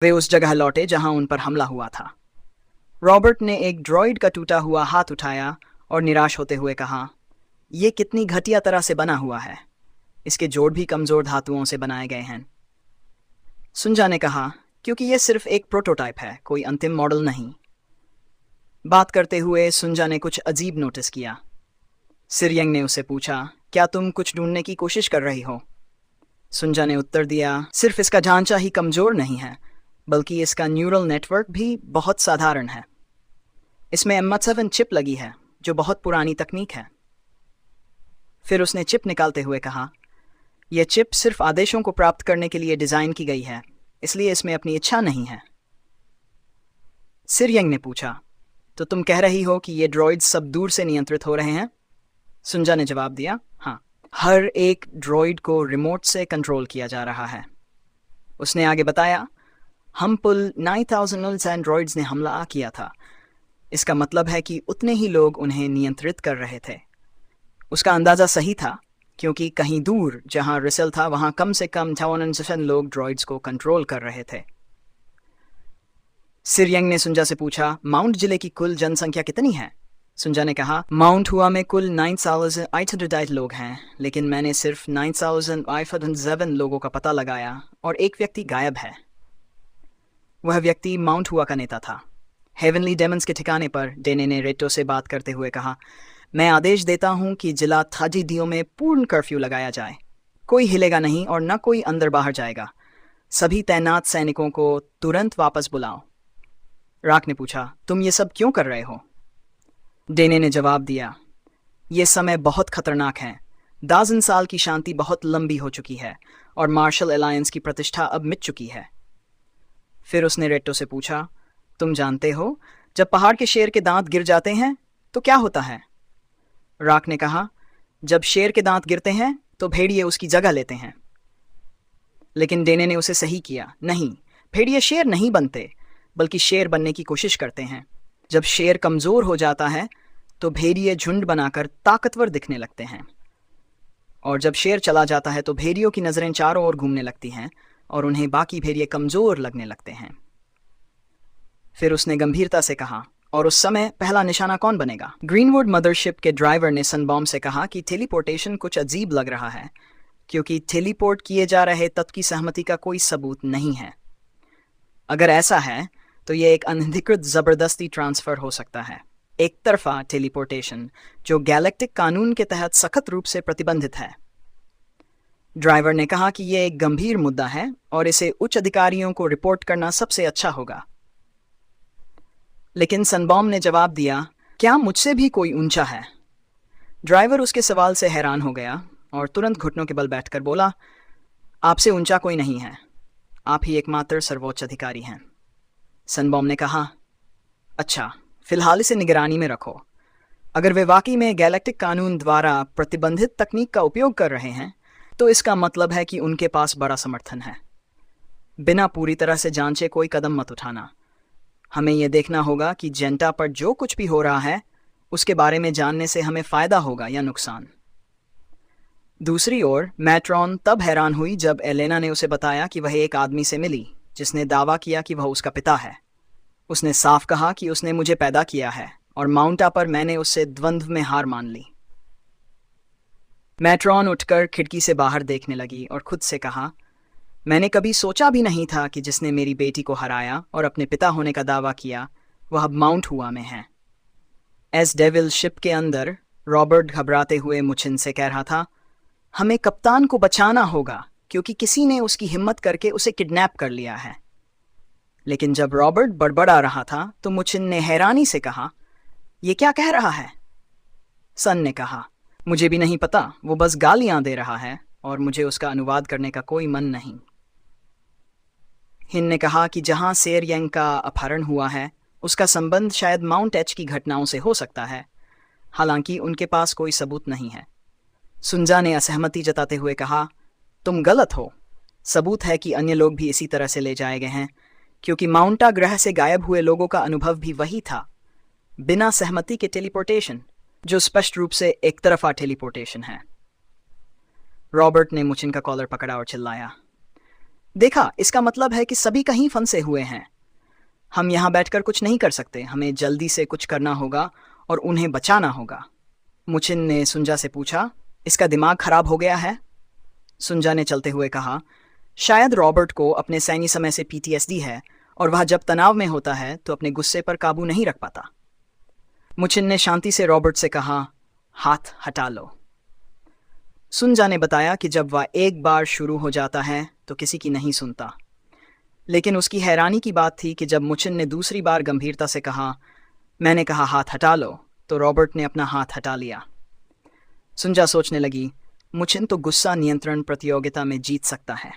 वे उस जगह लौटे जहां उन पर हमला हुआ था। रॉबर्ट ने एक ड्रॉइड का टूटा हुआ हाथ उठाया और निराश होते हुए कहा, यह कितनी घटिया तरह से बना हुआ है। इसके जोड़ भी कमजोर धातुओं से बनाए गए हैं। सुंजा ने कहा, क्योंकि यह सिर्फ एक प्रोटोटाइप है, कोई अंतिम मॉडल नहीं। बात करते हुए सुंजा ने कुछ अजीब नोटिस किया। सिरयंग ने उससे पूछा, क्या तुम कुछ ढूंढने की कोशिश कर रही हो? सुंजा ने उत्तर दिया, सिर्फ इसका ढांचा ही कमजोर नहीं है, बल्कि इसका न्यूरल नेटवर्क भी बहुत साधारण है। इसमें M7 चिप लगी है, जो बहुत पुरानी तकनीक है। फिर उसने चिप निकालते हुए कहा, यह चिप सिर्फ आदेशों को प्राप्त करने के लिए डिजाइन की गई है, इसलिए इसमें अपनी इच्छा नहीं है। सिरयंग ने पूछा, तो तुम कह रही हो कि ये ड्रॉइड्स सब दूर से नियंत्रित हो रहे हैं? सुंजा ने जवाब दिया, हाँ, हर एक ड्रॉइड को रिमोट से कंट्रोल किया जा रहा है। उसने आगे बताया, हम पुल 9000 एंड्रॉइड्स ने हमला किया था। इसका मतलब है कि उतने ही लोग उन्हें नियंत्रित कर रहे थे। उसका अंदाज़ा सही था, क्योंकि कहीं दूर जहां रिसल था वहां कम से कम 5000 लोग ड्रॉइड्स को कंट्रोल कर रहे थे। सिरयंग ने सुंजा से पूछा, माउंट जिले की कुल जनसंख्या कितनी है? सुंजा ने कहा, माउंट हुआ में कुल 9808 लोग हैं, लेकिन मैंने सिर्फ 9507 लोगों का पता लगाया और एक व्यक्ति गायब है। वह व्यक्ति माउंट हुआ का नेता था। हेवनली डेमंस के ठिकाने पर डेने ने रेटो से बात करते हुए कहा, मैं आदेश देता हूं कि जिला थाजीदियो में पूर्ण कर्फ्यू लगाया जाए। कोई हिलेगा नहीं और न कोई अंदर बाहर जाएगा। सभी तैनात सैनिकों को तुरंत वापस बुलाओ। राक ने पूछा, तुम ये सब क्यों कर रहे हो? डेने ने जवाब दिया, ये समय बहुत खतरनाक है। दाजन साल की शांति बहुत लंबी हो चुकी है और मार्शल अलायंस की प्रतिष्ठा अब मिट चुकी है। फिर उसने रेटो से पूछा, तुम जानते हो जब पहाड़ के शेर के दांत गिर जाते हैं तो क्या होता है? राक ने कहा, जब शेर के दांत गिरते हैं तो भेड़िए उसकी जगह लेते हैं। लेकिन डेने ने उसे सही किया, नहीं, भेड़िए शेर नहीं बनते, बल्कि शेर बनने की कोशिश करते हैं। जब शेर कमजोर हो जाता है तो भेड़िए झुंड बनाकर ताकतवर दिखने लगते हैं, और जब शेर चला जाता है तो भेड़ियों की नजरें चारों ओर घूमने लगती हैं और उन्हें बाकी भेड़िए कमजोर लगने लगते हैं। फिर उसने गंभीरता से कहा, और उस समय पहला निशाना कौन बनेगा? ग्रीनवुड मदरशिप के ड्राइवर ने सनबॉम्ब से कहा कि टेलीपोर्टेशन कुछ अजीब लग रहा है, क्योंकि टेलीपोर्ट किए जा रहे तत्व की सहमति का कोई सबूत नहीं है। अगर ऐसा है तो यह एक अनधिकृत जबरदस्ती ट्रांसफर हो सकता है, एक तरफा टेलीपोर्टेशन, जो गैलेक्टिक कानून के तहत सख्त रूप से प्रतिबंधित है। ड्राइवर ने कहा कि यह एक गंभीर मुद्दा है और इसे उच्च अधिकारियों को रिपोर्ट करना सबसे अच्छा होगा। लेकिन सनबॉम्ब ने जवाब दिया, क्या मुझसे भी कोई ऊंचा है? ड्राइवर उसके सवाल से हैरान हो गया और तुरंत घुटनों के बल बैठकर बोला, आपसे ऊंचा कोई नहीं है, आप ही एकमात्र सर्वोच्च अधिकारी हैं। सनबॉम्ब ने कहा, अच्छा, फिलहाल इसे निगरानी में रखो। अगर वे वाकई में गैलेक्टिक कानून द्वारा प्रतिबंधित तकनीक का उपयोग कर रहे हैं तो इसका मतलब है कि उनके पास बड़ा समर्थन है। बिना पूरी तरह से जांचे कोई कदम मत उठाना। हमें यह देखना होगा कि जेंटा पर जो कुछ भी हो रहा है उसके बारे में जानने से हमें फायदा होगा या नुकसान। दूसरी ओर मैट्रॉन तब हैरान हुई जब एलेना ने उसे बताया कि वह एक आदमी से मिली जिसने दावा किया कि वह उसका पिता है। उसने साफ कहा कि उसने मुझे पैदा किया है और माउंटा पर मैंने उससे द्वंद्व में हार मान ली। मैट्रॉन उठकर खिड़की से बाहर देखने लगी और खुद से कहा, मैंने कभी सोचा भी नहीं था कि जिसने मेरी बेटी को हराया और अपने पिता होने का दावा किया वह अब माउंट हुआ में है। एस डेविल शिप के अंदर रॉबर्ट घबराते हुए मुचिन से कह रहा था, हमें कप्तान को बचाना होगा क्योंकि किसी ने उसकी हिम्मत करके उसे किडनैप कर लिया है। लेकिन जब रॉबर्ट बड़बड़ा रहा था तो मुचिन ने हैरानी से कहा, यह क्या कह रहा है? सन ने कहा, मुझे भी नहीं पता, वो बस गालियां दे रहा है और मुझे उसका अनुवाद करने का कोई मन नहीं। हिन ने कहा कि जहां सेरयंग का अपहरण हुआ है उसका संबंध शायद माउंट एच की घटनाओं से हो सकता है, हालांकि उनके पास कोई सबूत नहीं है। सुंजा ने असहमति जताते हुए कहा, तुम गलत हो। सबूत है कि अन्य लोग भी इसी तरह से ले जाए गए हैं, क्योंकि माउंटा ग्रह से गायब हुए लोगों का अनुभव भी वही था, बिना सहमति के टेलीपोर्टेशन, जो स्पष्ट रूप से एक तरफा टेलीपोर्टेशन है। रॉबर्ट ने मुचिन का कॉलर पकड़ा और चिल्लाया, देखा, इसका मतलब है कि सभी कहीं फंसे हुए हैं। हम यहाँ बैठकर कुछ नहीं कर सकते, हमें जल्दी से कुछ करना होगा और उन्हें बचाना होगा। मुचिन ने सुंजा से पूछा, इसका दिमाग खराब हो गया है? सुंजा ने चलते हुए कहा, शायद रॉबर्ट को अपने सैन्य समय से पीटीएसडी है और वह जब तनाव में होता है तो अपने गुस्से पर काबू नहीं रख पाता। मुचिन ने शांति से रॉबर्ट से कहा, हाथ हटा लो। सुंजा ने बताया कि जब वह एक बार शुरू हो जाता है तो किसी की नहीं सुनता। लेकिन उसकी हैरानी की बात थी कि जब मुचिन ने दूसरी बार गंभीरता से कहा, मैंने कहा हाथ हटा लो, तो रॉबर्ट ने अपना हाथ हटा लिया। सुंजा सोचने लगी, मुचिन तो गुस्सा नियंत्रण प्रतियोगिता में जीत सकता है।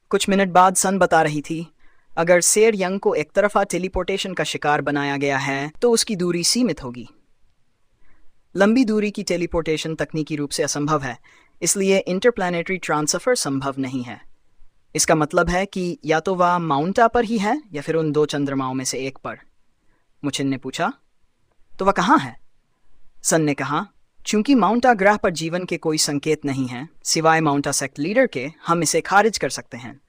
कुछ मिनट बाद सन बता रही थी, अगर सेर यंग को एक तरफा टेलीपोर्टेशन का शिकार बनाया गया है तो उसकी दूरी सीमित होगी। लंबी दूरी की टेलीपोर्टेशन तकनीकी रूप से असंभव है, इसलिए इंटरप्लैनेटरी ट्रांसफर संभव नहीं है। इसका मतलब है कि या तो वह माउंटा पर ही है या फिर उन 2 चंद्रमाओं में से एक पर। मुचिन ने पूछा, तो वह कहाँ है? सन ने कहा, चूंकि माउंटा ग्रह पर जीवन के कोई संकेत नहीं हैं, सिवाय माउंटा सेक्ट लीडर के, हम इसे खारिज कर सकते हैं।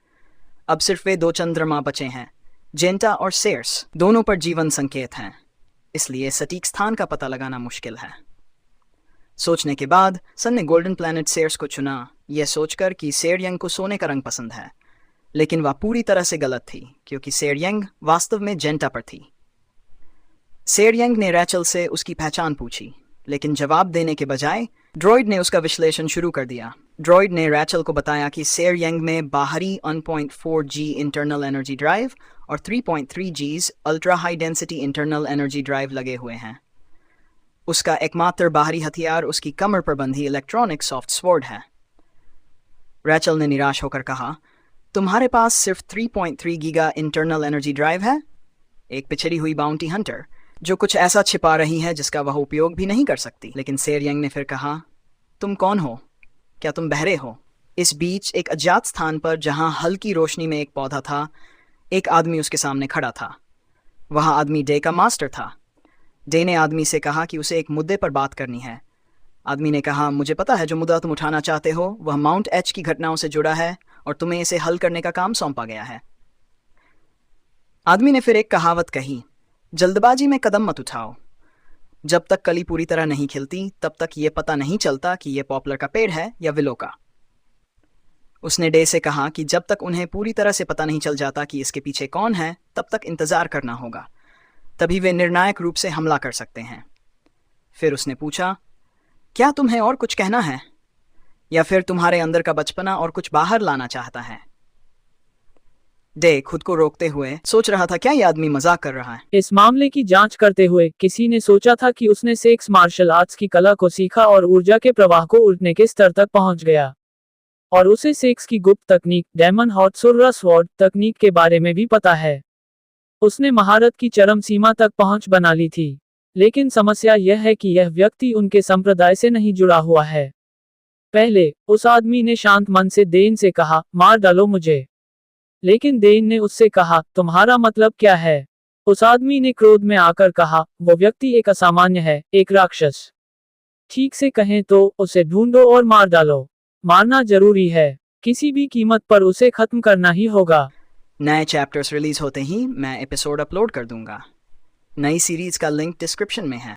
अब सिर्फ वे 2 चंद्रमा बचे हैं, जेंटा और सेर्स, दोनों पर जीवन संकेत हैं, इसलिए सटीक स्थान का पता लगाना मुश्किल है। सोचने के बाद सन ने गोल्डन प्लैनेट सेर्स को चुना, यह सोचकर कि सेर-यंग को सोने का रंग पसंद है। लेकिन वह पूरी तरह से गलत थी, क्योंकि सेर-यंग वास्तव में जेंटा पर थी। सेर-यंग ने रैचल से उसकी पहचान पूछी, लेकिन जवाब देने के बजाय ड्रॉइड ने उसका विश्लेषण शुरू कर दिया। ड्रॉइड ने रैचल को बताया कि सेर-यंग में बाहरी 1.4G इंटरनल एनर्जी ड्राइव और 3.3Gs ultra high density internal energy drive लगे हुए हैं। उसका एकमात्र बाहरी हथियार उसकी कमर पर बंधी इलेक्ट्रॉनिक सॉफ्ट स्वॉर्ड है। रैचल ने निराश होकर कहा, तुम्हारे पास सिर्फ 3.3 गीगा इंटरनल एनर्जी ड्राइव है? एक पिछड़ी हुई बाउंटी हंटर जो कुछ ऐसा छिपा रही है जिसका वह उपयोग भी नहीं कर सकती। लेकिन सेर-यंग ने फिर कहा, तुम कौन हो? क्या तुम बहरे हो? इस बीच एक अज्ञात स्थान पर जहां हल्की रोशनी में एक पौधा था, एक आदमी उसके सामने खड़ा था। वह आदमी डे का मास्टर था। डे ने आदमी से कहा कि उसे एक मुद्दे पर बात करनी है। आदमी ने कहा, मुझे पता है जो मुद्दा तुम उठाना चाहते हो वह माउंट एच की घटनाओं से जुड़ा है और तुम्हें इसे हल करने का काम सौंपा गया है। आदमी ने फिर एक कहावत कही, जल्दबाजी में कदम मत उठाओ। जब तक कली पूरी तरह नहीं खिलती तब तक ये पता नहीं चलता कि यह पॉपुलर का पेड़ है या विलो का। उसने डे से कहा कि जब तक उन्हें पूरी तरह से पता नहीं चल जाता कि इसके पीछे कौन है, तब तक इंतजार करना होगा, तभी वे निर्णायक रूप से हमला कर सकते हैं। फिर उसने पूछा, क्या तुम्हें और कुछ कहना है या फिर तुम्हारे अंदर का बचपना और कुछ बाहर लाना चाहता है? डे खुद को रोकते हुए सोच रहा था, क्या यह आदमी मजाक कर रहा है? इस मामले की जांच करते हुए किसी ने सोचा था कि उसने सेक्स मार्शल आर्ट्स की कला को सीखा और ऊर्जा के प्रवाह को उड़ने के स्तर तक पहुंच गया, और उसे सेक्स की गुप्त तकनीक डेमन हॉट सोल्रा स्वॉर्ड तकनीक के बारे में भी पता है। उसने महारत की चरम सीमा तक पहुंच बना ली थी। लेकिन समस्या यह है कि यह व्यक्ति उनके संप्रदाय से नहीं जुड़ा हुआ है। पहले उस आदमी ने शांत मन से देन से कहा, मार डालो मुझे। लेकिन देन ने उससे कहा, तुम्हारा मतलब क्या है? उस आदमी ने क्रोध में आकर कहा, वो व्यक्ति एक असामान्य है, एक राक्षस। ठीक से कहें तो उसे ढूंढो और मार डालो। मारना जरूरी है, किसी भी कीमत पर उसे खत्म करना ही होगा। नए चैप्टर्स रिलीज होते ही मैं एपिसोड अपलोड कर दूंगा। नई सीरीज का लिंक डिस्क्रिप्शन में है।